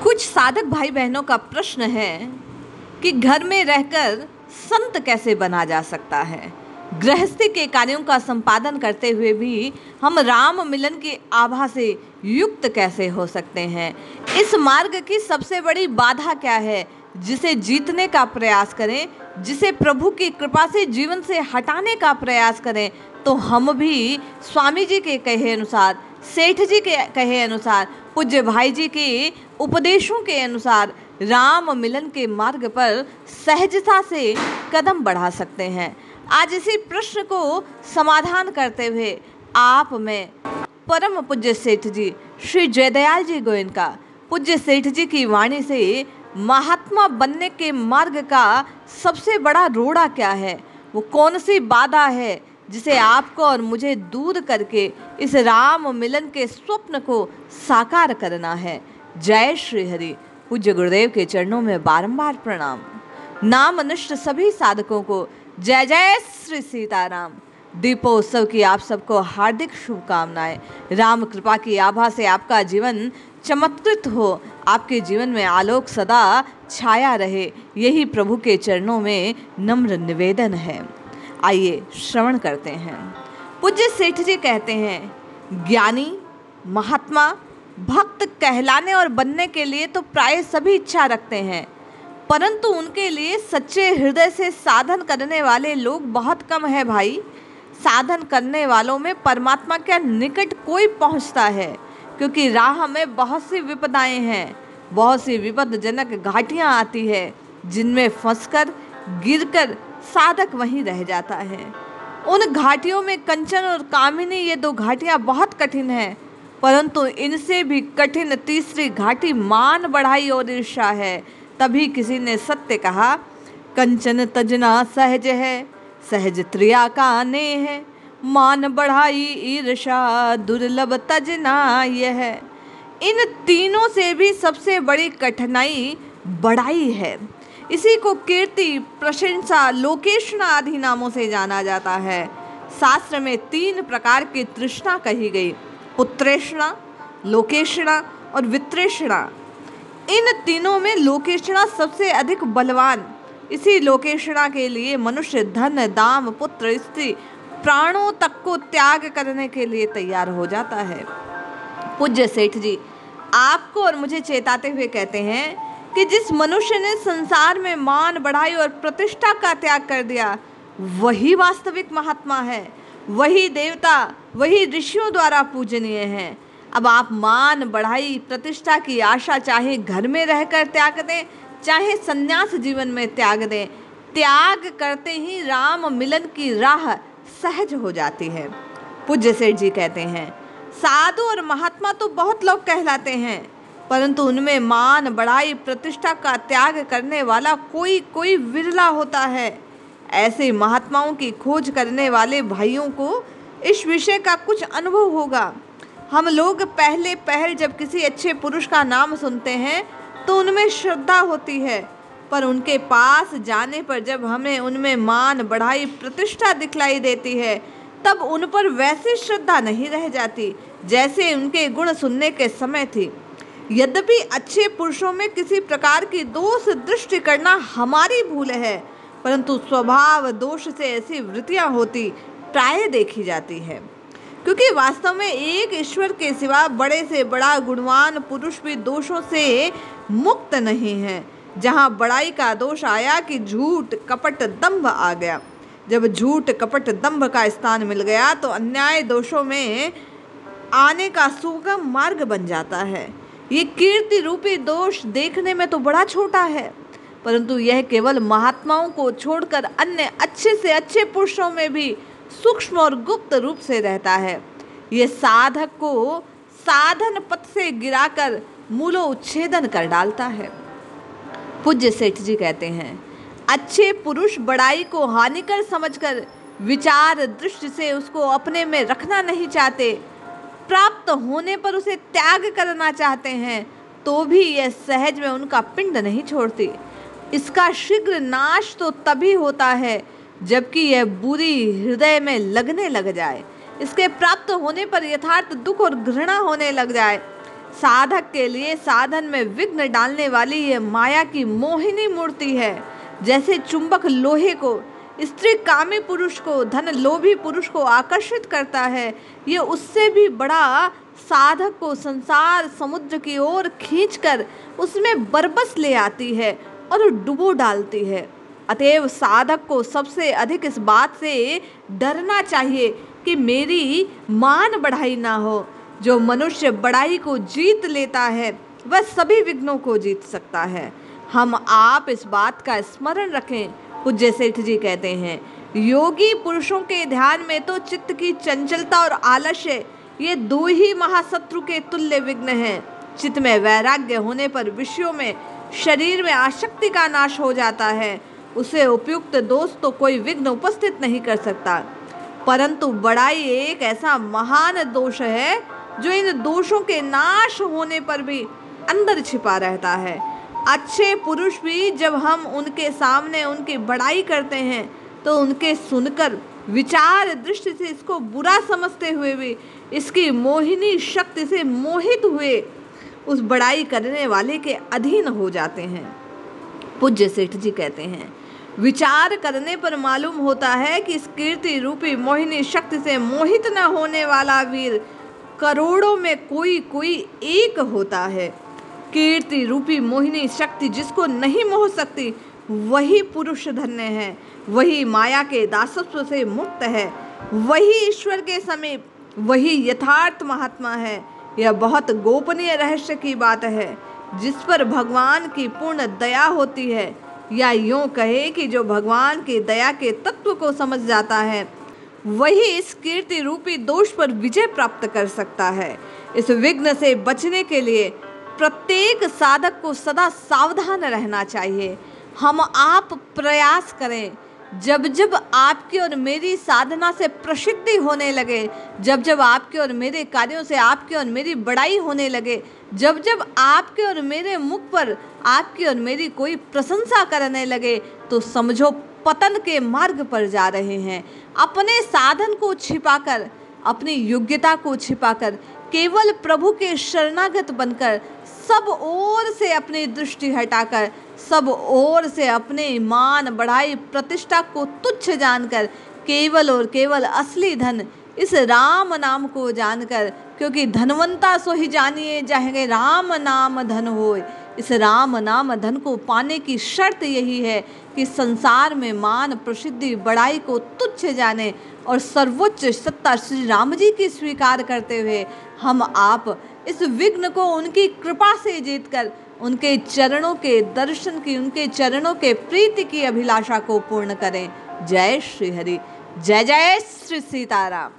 कुछ साधक भाई बहनों का प्रश्न है कि घर में रहकर संत कैसे बना जा सकता है। गृहस्थी के कार्यों का संपादन करते हुए भी हम राम मिलन की आभा से युक्त कैसे हो सकते हैं। इस मार्ग की सबसे बड़ी बाधा क्या है जिसे जीतने का प्रयास करें, जिसे प्रभु की कृपा से जीवन से हटाने का प्रयास करें। तो हम भी स्वामी जी के कहे अनुसार, सेठ जी के कहे अनुसार, पूज्य भाई जी के उपदेशों के अनुसार राम मिलन के मार्ग पर सहजता से कदम बढ़ा सकते हैं। आज इसी प्रश्न को समाधान करते हुए आप में परम पूज्य सेठ जी श्री जयदयाल जी गोयनका पूज्य सेठ जी की वाणी से महात्मा बनने के मार्ग का सबसे बड़ा रोड़ा क्या है, वो कौन सी बाधा है जिसे आपको और मुझे दूर करके इस राम मिलन के स्वप्न को साकार करना है। जय श्री हरि। पूज्य गुरुदेव के चरणों में बारंबार प्रणाम। नाम निष्ठ सभी साधकों को जय जय श्री सीताराम। दीपोत्सव की आप सबको हार्दिक शुभकामनाएं। राम कृपा की आभा से आपका जीवन चमत्कृत हो, आपके जीवन में आलोक सदा छाया रहे, यही प्रभु के चरणों में नम्र निवेदन है। आइए श्रवण करते हैं। पूज्य सेठ जी कहते हैं, ज्ञानी, महात्मा, भक्त कहलाने और बनने के लिए तो प्राय सभी इच्छा रखते हैं, परंतु उनके लिए सच्चे हृदय से साधन करने वाले लोग बहुत कम है भाई। साधन करने वालों में परमात्मा के निकट कोई पहुंचता है, क्योंकि राह में बहुत सी विपदाएं हैं, बहुत सी विपदजनक घाटियां आती है, जिनमें फंसकर गिरकर साधक वहीं रह जाता है। उन घाटियों में कंचन और कामिनी, ये दो घाटियां बहुत कठिन हैं, परंतु इनसे भी कठिन तीसरी घाटी मान बढ़ाई और ईर्ष्या है। तभी किसी ने सत्य कहा, कंचन तजना सहज है, सहज त्रिया का ने है, मान बढ़ाई ईर्ष्या दुर्लभ तजना यह है। इन तीनों से भी सबसे बड़ी कठिनाई बड़ाई है। इसी को कीर्ति, प्रशंसा, लोकेशना आदि नामों से जाना जाता है। शास्त्र में 3 प्रकार की तृष्णा कही गई, पुत्रेषणा, लोकेशना और वित्रेषणा। इन तीनों में लोकेशना सबसे अधिक बलवान। इसी लोकेशना के लिए मनुष्य धन, दाम, पुत्र, स्त्री, प्राणों तक को त्याग करने के लिए तैयार हो जाता है। पूज्य सेठ जी आपको और मुझे चेताते हुए कहते हैं कि जिस मनुष्य ने संसार में मान बढ़ाई और प्रतिष्ठा का त्याग कर दिया, वही वास्तविक महात्मा है, वही देवता, वही ऋषियों द्वारा पूजनीय है। अब आप मान बढ़ाई, प्रतिष्ठा की आशा चाहे घर में रहकर त्याग दें, चाहे संन्यास जीवन में त्याग दें, त्याग करते ही राम मिलन की राह सहज हो जाती है। पूज्य सेठ जी कहते हैं, साधु और महात्मा तो बहुत लोग कहलाते हैं, परंतु उनमें मान बढ़ाई, प्रतिष्ठा का त्याग करने वाला कोई विरला होता है। ऐसे महात्माओं की खोज करने वाले भाइयों को इस विषय का कुछ अनुभव होगा। हम लोग पहले पहल जब किसी अच्छे पुरुष का नाम सुनते हैं तो उनमें श्रद्धा होती है, पर उनके पास जाने पर जब हमें उनमें मान बढ़ाई, प्रतिष्ठा दिखलाई देती है, तब उन पर वैसी श्रद्धा नहीं रह जाती जैसे उनके गुण सुनने के समय थी। यद्यपि अच्छे पुरुषों में किसी प्रकार की दोष दृष्टि करना हमारी भूल है, परंतु स्वभाव दोष से ऐसी वृत्तियां होती प्राय देखी जाती है, क्योंकि वास्तव में एक ईश्वर के सिवा बड़े से बड़ा गुणवान पुरुष भी दोषों से मुक्त नहीं है। जहाँ बड़ाई का दोष आया कि झूठ, कपट, दंभ आ गया। जब झूठ, कपट, दंभ का स्थान मिल गया तो अन्याय दोषों में आने का सुगम मार्ग बन जाता है। ये कीर्ति रूपी दोष देखने में तो बड़ा छोटा है, परंतु यह केवल महात्माओं को छोड़कर अन्य अच्छे से अच्छे पुरुषों में भी सूक्ष्म और गुप्त रूप से रहता है। ये साधक को साधन पथ से गिराकर मूलो उच्छेदन कर डालता है। पूज्य सेठ जी कहते हैं, अच्छे पुरुष बड़ाई को हानिकर समझकर विचार दृष्टि से उसको अपने में रखना नहीं चाहते, प्राप्त होने पर उसे त्याग करना चाहते हैं, तो भी यह सहज में उनका पिंड नहीं छोड़ती। इसका शीघ्र नाश तो तभी होता है जबकि यह बुरी हृदय में लगने लग जाए, इसके प्राप्त होने पर यथार्थ दुख और घृणा होने लग जाए। साधक के लिए साधन में विघ्न डालने वाली ये माया की मोहिनी मूर्ति है। जैसे चुंबक लोहे को, स्त्री कामी पुरुष को, धन लोभी पुरुष को आकर्षित करता है, ये उससे भी बड़ा साधक को संसार समुद्र की ओर खींचकर उसमें बरबस ले आती है और डुबो डालती है। अतएव साधक को सबसे अधिक इस बात से डरना चाहिए कि मेरी मान बढ़ाई ना हो। जो मनुष्य बड़ाई को जीत लेता है वह सभी विघ्नों को जीत सकता है। हम आप इस बात का स्मरण रखें। पूज्य सेठ जी कहते हैं, योगी पुरुषों के ध्यान में तो चित्त की चंचलता और आलस्य ये दो ही महाशत्रु के तुल्य विघ्न हैं। चित्त में वैराग्य होने पर विषयों में, शरीर में आसक्ति का नाश हो जाता है। उसे उपयुक्त दोष तो कोई विघ्न उपस्थित नहीं कर सकता। परंतु बड़ाई एक ऐसा महान दोष है जो इन दोषों के नाश होने पर भी अंदर छिपा रहता है। अच्छे पुरुष भी जब हम उनके सामने उनकी बड़ाई करते हैं तो उनके सुनकर विचार दृष्टि से इसको बुरा समझते हुए भी इसकी मोहिनी शक्ति से मोहित हुए उस बड़ाई करने वाले के अधीन हो जाते हैं। पूज्य सेठ जी कहते हैं, विचार करने पर मालूम होता है कि इस कीर्ति रूपी मोहिनी शक्ति से मोहित न होने वाला वीर करोड़ों में कोई एक होता है। कीर्ति रूपी मोहिनी शक्ति जिसको नहीं मोह सकती वही पुरुष धन्य है, वही माया के दासत्व से मुक्त है, वही ईश्वर के समीप, वही यथार्थ महात्मा है। यह बहुत गोपनीय रहस्य की बात है जिस पर भगवान की पूर्ण दया होती है, या यूं कहे कि जो भगवान की दया के तत्व को समझ जाता है वही इस कीर्ति रूपी दोष पर विजय प्राप्त कर सकता है। इस विघ्न से बचने के लिए प्रत्येक साधक को सदा सावधान रहना चाहिए। हम आप प्रयास करें, जब जब आपकी और मेरी साधना से प्रसिद्धि होने लगे, जब जब आपके और मेरे कार्यों से आपकी और मेरी बड़ाई होने लगे, जब जब आपके और मेरे मुख पर आपकी और मेरी कोई प्रशंसा करने लगे, तो समझो पतन के मार्ग पर जा रहे हैं। अपने साधन को छिपाकर, अपनी योग्यता को छिपाकर, केवल प्रभु के शरणागत बनकर, सब ओर से अपनी दृष्टि हटाकर, सब ओर से अपने मान बढ़ाई प्रतिष्ठा को तुच्छ जानकर, केवल और केवल असली धन इस राम नाम को जानकर, क्योंकि धनवंता सो ही जानिए जाएंगे राम नाम धन होए। इस राम नाम धन को पाने की शर्त यही है कि संसार में मान प्रसिद्धि बड़ाई को तुच्छ जाने और सर्वोच्च सत्ता श्री राम जी की स्वीकार करते हुए हम आप इस विघ्न को उनकी कृपा से जीतकर उनके चरणों के दर्शन की, उनके चरणों के प्रीति की अभिलाषा को पूर्ण करें। जय श्री हरि, जय जय श्री सीताराम।